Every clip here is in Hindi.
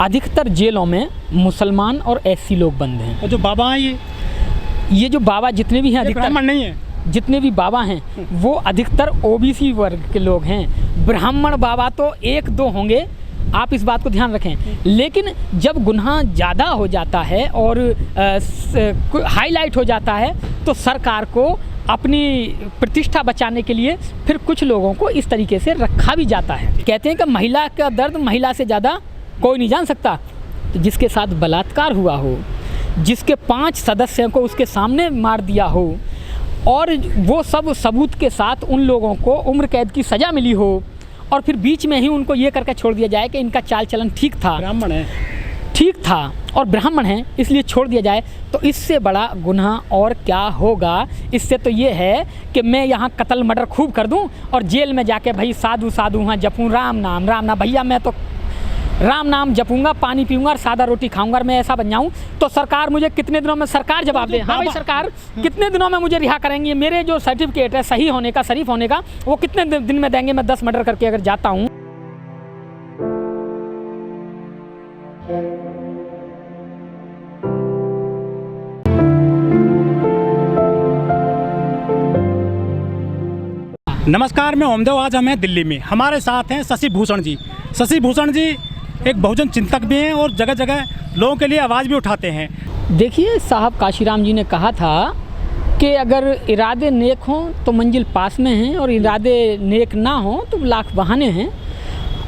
अधिकतर जेलों में मुसलमान और एससी लोग बंद हैं। और जो बाबा हैं ये जो बाबा जितने भी हैं अधिकतर ब्राह्मण नहीं है, जितने भी बाबा हैं वो अधिकतर ओबीसी वर्ग के लोग हैं। ब्राह्मण बाबा तो एक दो होंगे, आप इस बात को ध्यान रखें। लेकिन जब गुनाह ज़्यादा हो जाता है और हाईलाइट हो जाता है तो सरकार को अपनी प्रतिष्ठा बचाने के लिए फिर कुछ लोगों को इस तरीके से रखा भी जाता है। कहते हैं कि महिला का दर्द महिला से ज़्यादा कोई नहीं जान सकता। तो जिसके साथ बलात्कार हुआ हो, जिसके 5 सदस्यों को उसके सामने मार दिया हो और वो सब सबूत के साथ उन लोगों को उम्र कैद की सज़ा मिली हो और फिर बीच में ही उनको ये करके छोड़ दिया जाए कि इनका चाल चलन ठीक था, ब्राह्मण है, ठीक था और ब्राह्मण हैं इसलिए छोड़ दिया जाए, तो इससे बड़ा गुनाह और क्या होगा। इससे तो ये है कि मैं यहाँ कत्ल मर्डर खूब कर दूँ और जेल में जाके भाई साधु साधु हाँ जपूँ राम नाम भैया मैं तो राम नाम जपूंगा, पानी पीऊंगा और सादा रोटी खाऊंगा और मैं ऐसा बन जाऊं तो सरकार मुझे कितने दिनों में सरकार जवाब दे। हाँ भाई सरकार कितने दिनों में मुझे रिहा करेंगे, मेरे जो सर्टिफिकेट है सही होने का, शरीफ होने का, वो कितने दिन में देंगे। मैं 10 मर्डर करके अगर जाता हूँ। नमस्कार, मैं ओमदेव। आज हम हैं दिल्ली में, हमारे साथ हैं शशि भूषण जी। शशि भूषण जी एक बहुजन चिंतक भी हैं और जगह जगह लोगों के लिए आवाज़ भी उठाते हैं। देखिए साहब, काशीराम जी ने कहा था कि अगर इरादे नेक हों तो मंजिल पास में हैं और इरादे नेक ना हों तो लाख बहाने हैं।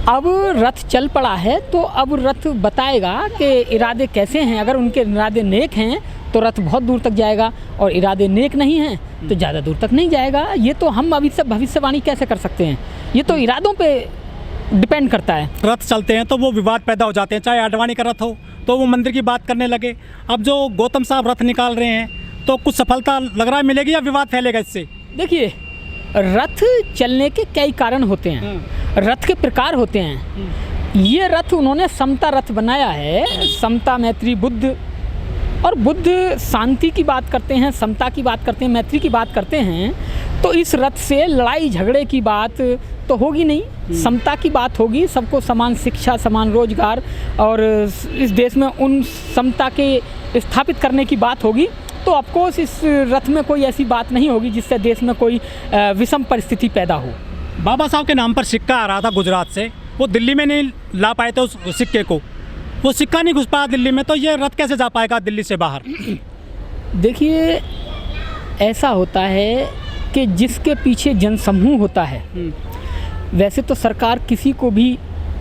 अब रथ चल पड़ा है तो अब रथ बताएगा कि इरादे कैसे हैं। अगर उनके इरादे नेक हैं तो रथ बहुत दूर तक जाएगा और इरादे नेक नहीं हैं तो ज़्यादा दूर तक नहीं जाएगा। ये तो हम अभी से भविष्यवाणी कैसे कर सकते हैं, ये तो इरादों पे डिपेंड करता है। रथ चलते हैं तो वो विवाद पैदा हो जाते हैं, चाहे आडवाणी का रथ हो तो वो मंदिर की बात करने लगे। अब जो गौतम साहब रथ निकाल रहे हैं तो कुछ सफलता लग रहा है मिलेगी या विवाद फैलेगा इससे? देखिए, रथ चलने के कई कारण होते हैं, रथ के प्रकार होते हैं। ये रथ उन्होंने समता रथ बनाया है, समता मैत्री बुद्ध, और बुद्ध शांति की बात करते हैं, समता की बात करते हैं, मैत्री की बात करते हैं। तो इस रथ से लड़ाई झगड़े की बात तो होगी नहीं, समता की बात होगी, सबको समान शिक्षा, समान रोजगार और इस देश में उन समता के स्थापित करने की बात होगी। तो ऑफकोर्स इस रथ में कोई ऐसी बात नहीं होगी जिससे देश में कोई विषम परिस्थिति पैदा हो। बाबा साहब के नाम पर सिक्का आ रहा था गुजरात से, वो दिल्ली में नहीं ला पाए थे उस सिक्के को, वो सिक्का नहीं घुस पाया दिल्ली में, तो ये रथ कैसे जा पाएगा दिल्ली से बाहर? देखिए, ऐसा होता है कि जिसके पीछे जनसमूह होता है, वैसे तो सरकार किसी को भी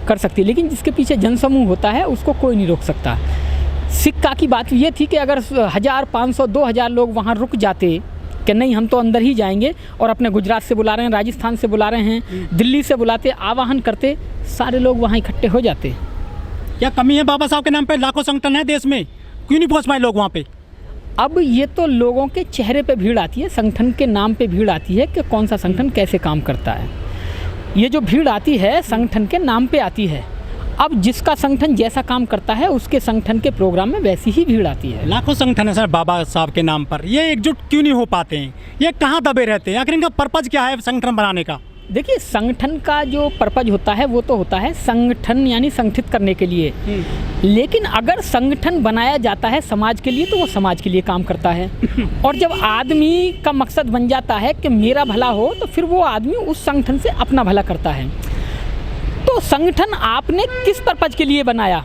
कर सकती है, लेकिन जिसके पीछे जनसमूह होता है उसको कोई नहीं रोक सकता। सिक्का की बात ये थी कि अगर 1000, 500, 2000 लोग वहाँ रुक जाते कि नहीं हम तो अंदर ही जाएंगे और अपने गुजरात से बुला रहे हैं, राजस्थान से बुला रहे हैं, दिल्ली से बुलाते, आवाहन करते, सारे लोग वहाँ इकट्ठे हो जाते। क्या कमी है बाबा साहब के नाम पे? लाखों संगठन है देश में, क्यों नहीं पहुँच पाए लोग वहाँ पे? अब ये तो लोगों के चेहरे पे भीड़ आती है, संगठन के नाम पे भीड़ आती है कि कौन सा संगठन कैसे काम करता है। ये जो भीड़ आती है संगठन के नाम पे आती है। अब जिसका संगठन जैसा काम करता है उसके संगठन के प्रोग्राम में वैसी ही भीड़ आती है। लाखों संगठन है सर बाबा साहब के नाम पर, ये एकजुट क्यों नहीं हो पाते हैं? ये कहाँ दबे रहते हैं? आखिर इनका पर्पज क्या है संगठन बनाने का? देखिए, संगठन का जो पर्पज होता है वो तो होता है संगठन यानी संगठित करने के लिए। लेकिन अगर संगठन बनाया जाता है समाज के लिए तो वो समाज के लिए काम करता है। और जब आदमी का मकसद बन जाता है कि मेरा भला हो तो फिर वो आदमी उस संगठन से अपना भला करता है। तो संगठन आपने किस पर्पज के लिए बनाया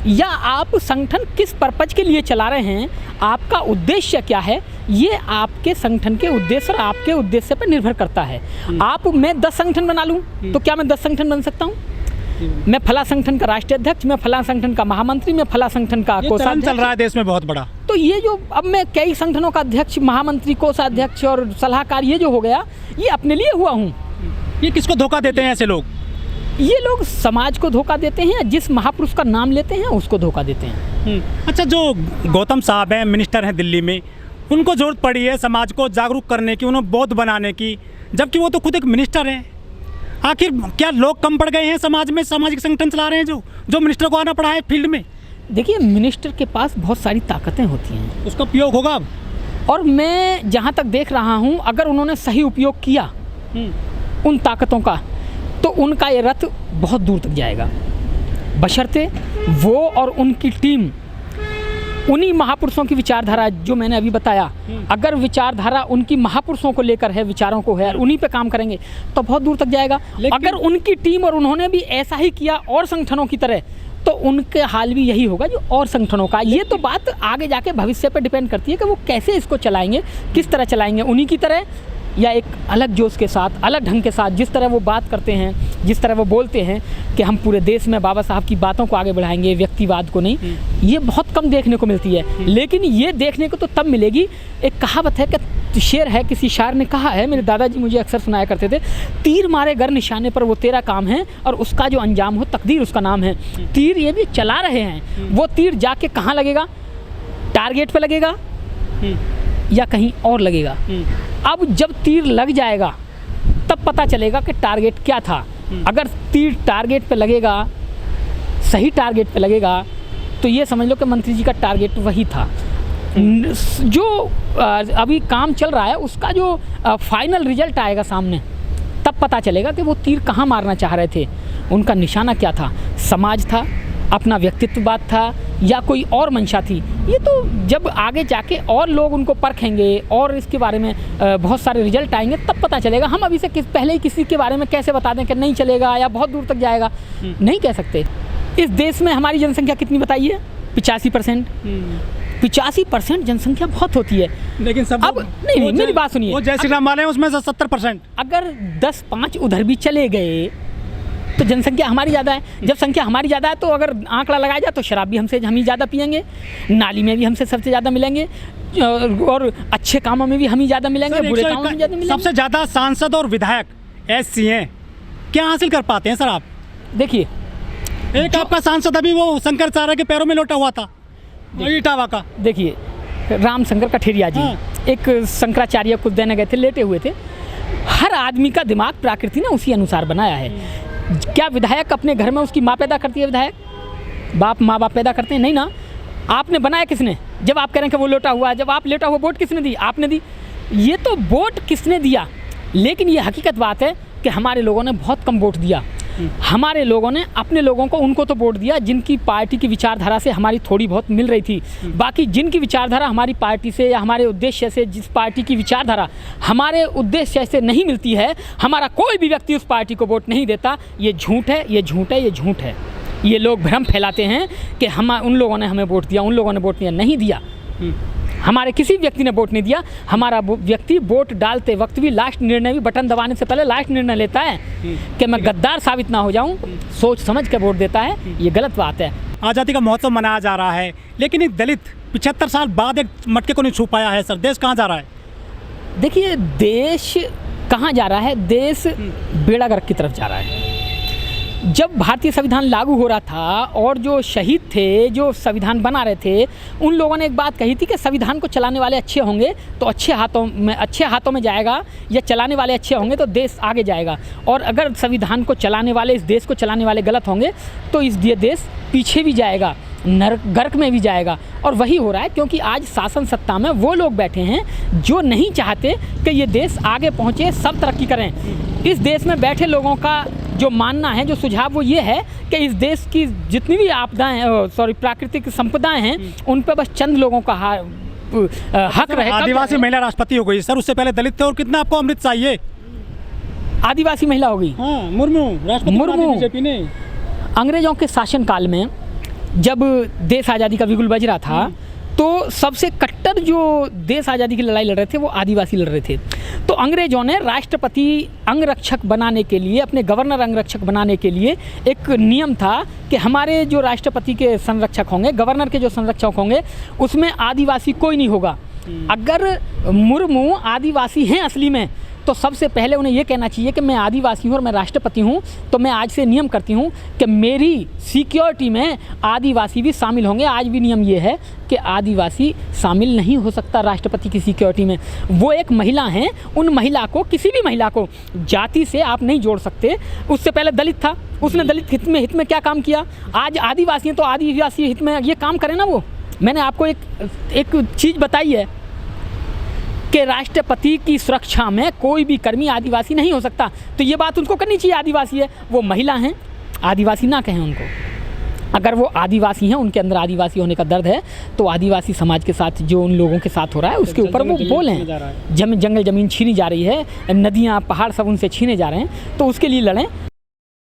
या आप संगठन किस पर्पज के लिए चला रहे हैं, आपका उद्देश्य क्या है, ये आपके संगठन के उद्देश्य और आपके उद्देश्य पर निर्भर करता है। मैं 10 संगठन बना लूँ तो क्या मैं 10 संगठन बन सकता हूँ? मैं फला संगठन का राष्ट्रीय अध्यक्ष, मैं फला संगठन का महामंत्री, मैं फला संगठन का कोषाध्यक्ष। चल रहा है देश में बहुत बड़ा। तो ये जो अब मैं कई संगठनों का अध्यक्ष, महामंत्री, कोषाध्यक्ष और सलाहकार ये जो हो गया, ये अपने लिए हुआ हूँ। ये किसको धोखा देते हैं ऐसे लोग? ये लोग समाज को धोखा देते हैं, जिस महापुरुष का नाम लेते हैं उसको धोखा देते हैं। अच्छा, जो गौतम साहब हैं, मिनिस्टर हैं दिल्ली में, उनको जरूरत पड़ी है समाज को जागरूक करने की, उन्हें बौद्ध बनाने की, जबकि वो तो खुद एक मिनिस्टर हैं। आखिर क्या लोग कम पड़ गए हैं समाज में? सामाजिक संगठन चला रहे हैं जो मिनिस्टर को आना पड़ा है फील्ड में। देखिए, मिनिस्टर के पास बहुत सारी ताकतें होती हैं, उसका उपयोग होगा अब। और मैं जहाँ तक देख रहा हूँ, अगर उन्होंने सही उपयोग किया उन ताकतों का तो उनका ये रथ बहुत दूर तक जाएगा। बशर्ते वो और उनकी टीम उन्हीं महापुरुषों की विचारधारा जो मैंने अभी बताया, अगर विचारधारा उनकी महापुरुषों को लेकर है, विचारों को है, और उन्हीं पे काम करेंगे तो बहुत दूर तक जाएगा। अगर उनकी टीम और उन्होंने भी ऐसा ही किया और संगठनों की तरह, तो उनके हाल भी यही होगा जो और संगठनों का। ये तो बात आगे जाके भविष्य पे डिपेंड करती है कि वो कैसे इसको चलाएंगे, किस तरह चलाएंगे, उन्हीं की तरह या एक अलग जोश के साथ, अलग ढंग के साथ। जिस तरह वो बात करते हैं, जिस तरह वो बोलते हैं कि हम पूरे देश में बाबा साहब की बातों को आगे बढ़ाएंगे, व्यक्तिवाद को नहीं, ये बहुत कम देखने को मिलती है। लेकिन ये देखने को तो तब मिलेगी। एक कहावत है कि शेर है, किसी शायर ने कहा है, मेरे दादाजी मुझे अक्सर सुनाया करते थे, तीर मारे गर निशाने पर वो तेरा काम है और उसका जो अंजाम हो तकदीर उसका नाम है। तीर ये भी चला रहे हैं, वो तीर जाके कहाँ लगेगा? टारगेट पे लगेगा या कहीं और लगेगा। अब जब तीर लग जाएगा तब पता चलेगा कि टारगेट क्या था। अगर तीर टारगेट पे लगेगा, सही टारगेट पे लगेगा, तो ये समझ लो कि मंत्री जी का टारगेट वही था। जो अभी काम चल रहा है उसका जो फाइनल रिजल्ट आएगा सामने, तब पता चलेगा कि वो तीर कहाँ मारना चाह रहे थे, उनका निशाना क्या था, समाज था, अपना व्यक्तित्ववाद था, या कोई और मंशा थी। ये तो जब आगे जाके और लोग उनको परखेंगे और इसके बारे में बहुत सारे रिजल्ट आएंगे, तब पता चलेगा। हम अभी से पहले ही किसी के बारे में कैसे बता दें कि नहीं चलेगा या बहुत दूर तक जाएगा, नहीं कह सकते। इस देश में हमारी जनसंख्या कितनी बताइए? 85%। 85% जनसंख्या बहुत होती है, लेकिन सब अब नहीं, मेरी बात सुनिए, वो जय श्री राम वाले हैं, उसमें से 70%। अगर 10-5 उधर भी चले गए तो जनसंख्या हमारी ज़्यादा है। जब संख्या हमारी ज़्यादा है तो अगर आंकड़ा लगाया जाए तो शराब भी हम ही ज़्यादा पियेंगे, नाली में भी हमसे सबसे ज़्यादा मिलेंगे, और अच्छे कामों में भी हम ही ज़्यादा मिलेंगे, बुरे कामों में ज़्यादा मिलेंगे। सबसे ज़्यादा सांसद और विधायक एससी हैं, क्या हासिल कर पाते हैं सर आप? देखिए, एक आपका सांसद अभी वो शंकराचार्य के पैरों में लौटा हुआ था, इटावा का। देखिए, रामशंकर कठेरिया जी एक शंकराचार्य को देने गए थे, लेटे हुए थे। हर आदमी का दिमाग प्रकृति ने उसी अनुसार बनाया है। क्या विधायक अपने घर में उसकी माँ पैदा करती है? विधायक माँ बाप पैदा करते हैं? नहीं ना। आपने बनाया किसने? जब आप कह रहे हैं कि वो लोटा हुआ है, जब आप लेटा हुआ, वोट किसने दी? आपने दी। ये तो वोट किसने दिया, लेकिन ये हकीकत बात है कि हमारे लोगों ने बहुत कम वोट दिया। हमारे लोगों ने अपने लोगों को, उनको तो वोट दिया जिनकी पार्टी की विचारधारा से हमारी थोड़ी बहुत मिल रही थी। बाकी जिनकी विचारधारा हमारी पार्टी से या हमारे उद्देश्य से, जिस पार्टी की विचारधारा हमारे उद्देश्य से नहीं मिलती है, हमारा कोई भी व्यक्ति उस पार्टी को वोट नहीं देता। ये झूठ है, ये झूठ है, ये झूठ है। ये लोग भ्रम फैलाते हैं कि उन लोगों ने हमें वोट दिया, उन लोगों ने वोट नहीं दिया। हमारे किसी व्यक्ति ने वोट नहीं दिया। हमारा व्यक्ति वोट डालते वक्त भी, लास्ट निर्णय भी, बटन दबाने से पहले लास्ट निर्णय लेता है कि मैं गद्दार साबित ना हो जाऊं, सोच समझ के वोट देता है। ये गलत बात है। आज़ादी का महोत्सव मनाया जा रहा है, लेकिन एक दलित 75 साल बाद एक मटके को नहीं छू पाया है सर। देश कहाँ जा रहा है? देखिए, देश कहाँ जा रहा है? देश बेड़ा गर्क की तरफ जा रहा है। जब भारतीय संविधान लागू हो रहा था और जो शहीद थे, जो संविधान बना रहे थे, उन लोगों ने एक बात कही थी कि संविधान को चलाने वाले अच्छे होंगे तो अच्छे हाथों में जाएगा, या चलाने वाले अच्छे होंगे तो देश आगे जाएगा। और अगर संविधान को चलाने वाले, इस देश को चलाने वाले गलत होंगे तो इस देश पीछे भी जाएगा, गर्क में भी जाएगा। और वही हो रहा है, क्योंकि आज शासन सत्ता में वो लोग बैठे हैं जो नहीं चाहते कि ये देश आगे पहुँचे, सब तरक्की करें। इस देश में बैठे लोगों का जो मानना है, जो सुझाव, वो ये है कि इस देश की जितनी भी आपदाएं, प्राकृतिक संपदाएं हैं, उन पर बस चंद लोगों का हक रहे। आदिवासी महिला राष्ट्रपति हो गई सर, उससे पहले दलित थे। और कितना आपको अमृत चाहिए? आदिवासी महिला हो गई। हाँ, मुर्मू राष्ट्रपति बीजेपी ने। अंग्रेजों के शासनकाल में जब देश आज़ादी का बिगुल बज रहा था, तो सबसे कट्टर जो देश आज़ादी की लड़ाई लड़ रहे थे वो आदिवासी लड़ रहे थे। तो अंग्रेजों ने राष्ट्रपति अंगरक्षक बनाने के लिए, अपने गवर्नर अंगरक्षक बनाने के लिए एक नियम था कि हमारे जो राष्ट्रपति के संरक्षक होंगे, गवर्नर के जो संरक्षक होंगे, उसमें आदिवासी कोई नहीं होगा। अगर मुर्मू आदिवासी हैं असली में, तो सबसे पहले उन्हें ये कहना चाहिए कि मैं आदिवासी हूँ और मैं राष्ट्रपति हूँ, तो मैं आज से नियम करती हूँ कि मेरी सिक्योरिटी में आदिवासी भी शामिल होंगे। आज भी नियम ये है कि आदिवासी शामिल नहीं हो सकता राष्ट्रपति की सिक्योरिटी में। वो एक महिला हैं, उन महिला को, किसी भी महिला को जाति से आप नहीं जोड़ सकते। उससे पहले दलित था, उसने दलित हित में क्या काम किया। आज आदिवासी हैं तो आदिवासी हित में ये काम करें ना। वो मैंने आपको एक चीज़ बताई है कि राष्ट्रपति की सुरक्षा में कोई भी कर्मी आदिवासी नहीं हो सकता। तो ये बात उनको करनी चाहिए। आदिवासी है, वो महिला हैं, आदिवासी ना कहें उनको। अगर वो आदिवासी हैं, उनके अंदर आदिवासी होने का दर्द है, तो आदिवासी समाज के साथ जो उन लोगों के साथ हो रहा है उसके ऊपर वो बोलें। जंगल ज़मीन छीनी जा रही है, नदियाँ पहाड़ सब उनसे छीने जा रहे हैं, तो उसके लिए लड़ें।